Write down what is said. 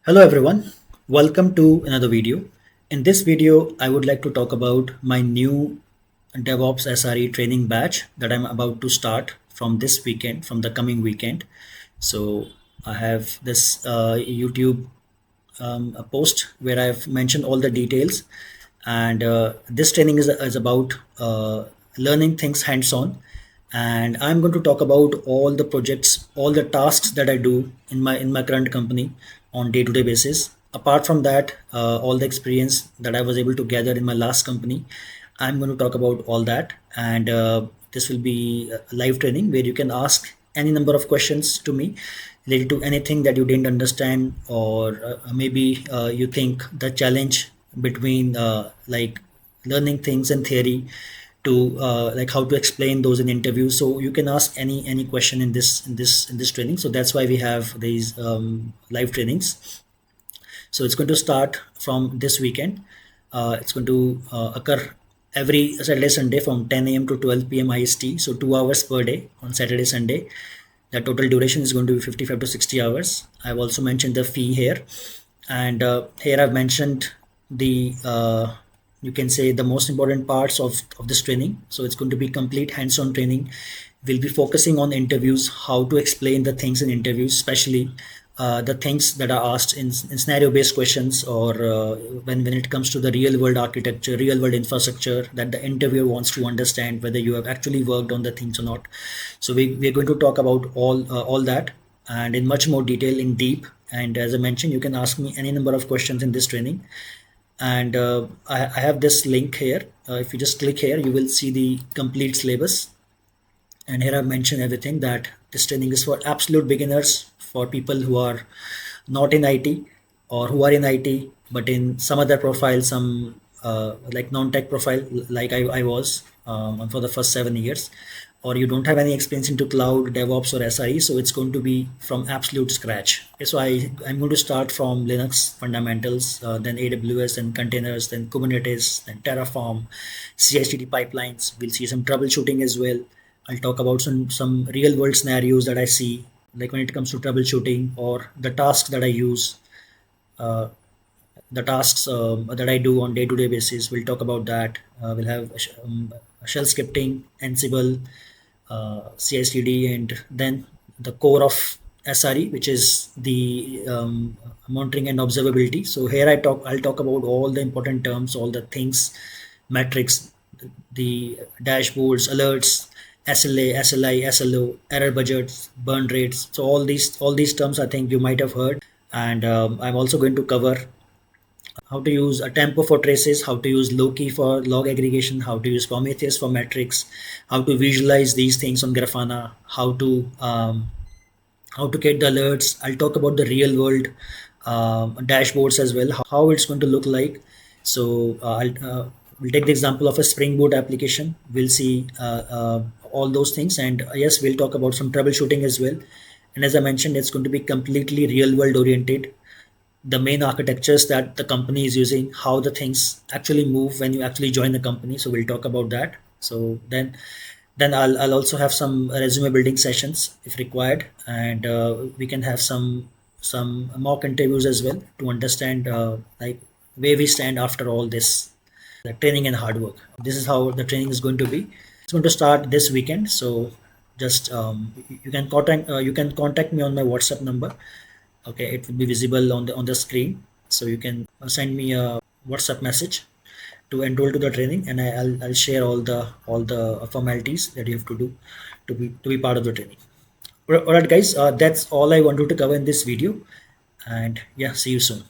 Hello everyone, welcome to another video. In this video, I would like to talk about my new DevOps SRE training batch that I'm about to start from this weekend, from the coming weekend. So I have this YouTube a post where I've mentioned all the details, and this training is about learning things hands-on. And I'm going to talk about all the projects, all the tasks that I do in my current company on day-to-day basis. Apart from that, all the experience that I was able to gather in my last company, I'm going to talk about all that. And this will be a live training where you can ask any number of questions to me related to anything that you didn't understand, or maybe you think the challenge between like learning things in theory to like how to explain those in interviews. So you can ask any question in this training. So that's why we have these live trainings. So it's going to start from this weekend. It's going to occur every Saturday, Sunday from 10 a.m. to 12 p.m. IST. So 2 hours per day on Saturday, Sunday. The total duration is going to be 55 to 60 hours. I've also mentioned the fee here. And here I've mentioned the, you can say, the most important parts of this training. So it's going to be complete hands-on training. We'll be focusing on interviews, how to explain the things in interviews, especially the things that are asked in scenario-based questions, or when it comes to the real-world architecture, real-world infrastructure that the interviewer wants to understand whether you have actually worked on the things or not. So we're going to talk about all that and in much more detail, in deep. And as I mentioned, you can ask me any number of questions in this training. And I have this link here. If you just click here, you will see the complete syllabus. And here I've mentioned everything, that this training is for absolute beginners, for people who are not in IT or who are in IT but in some other profile, some like non-tech profile, like I was for the first 7 years, or you don't have any experience into cloud, DevOps or SRE. So it's going to be from absolute scratch. Okay, so I'm going to start from Linux fundamentals, then AWS, then containers, then Kubernetes, then Terraform, CI/CD pipelines. We'll see some troubleshooting as well. I'll talk about some real world scenarios that I see, like when it comes to troubleshooting, or the tasks that I use, uh, the tasks that I do on day-to-day basis. We'll talk about that. We'll have shell scripting, Ansible, CI/CD, and then the core of SRE, which is the monitoring and observability. So here I'll talk about all the important terms, all the things, metrics, the dashboards, alerts, SLA, SLI, SLO, error budgets, burn rates. So all these terms I think you might have heard. And I'm also going to cover how to use a tempo for traces, how to use Loki for log aggregation, how to use Prometheus for metrics, how to visualize these things on Grafana, how to get the alerts. I'll talk about the real world dashboards as well, how it's going to look like. So we'll take the example of a Spring Boot application. We'll see all those things, and yes, we'll talk about some troubleshooting as well. And as I mentioned, it's going to be completely real world oriented. The main architectures that the company is using, how the things actually move when you actually join the company. So we'll talk about that. So then I'll also have some resume building sessions if required, and we can have some mock interviews as well to understand like where we stand after all this, the training and hard work. This is how the training is going to be. It's going to start this weekend. So just you can contact me on my WhatsApp number. Okay, it will be visible on the screen. So you can send me a WhatsApp message to enroll to the training, and I'll share all the formalities that you have to do to be part of the training. All right, guys, that's all I wanted to cover in this video, and yeah, see you soon.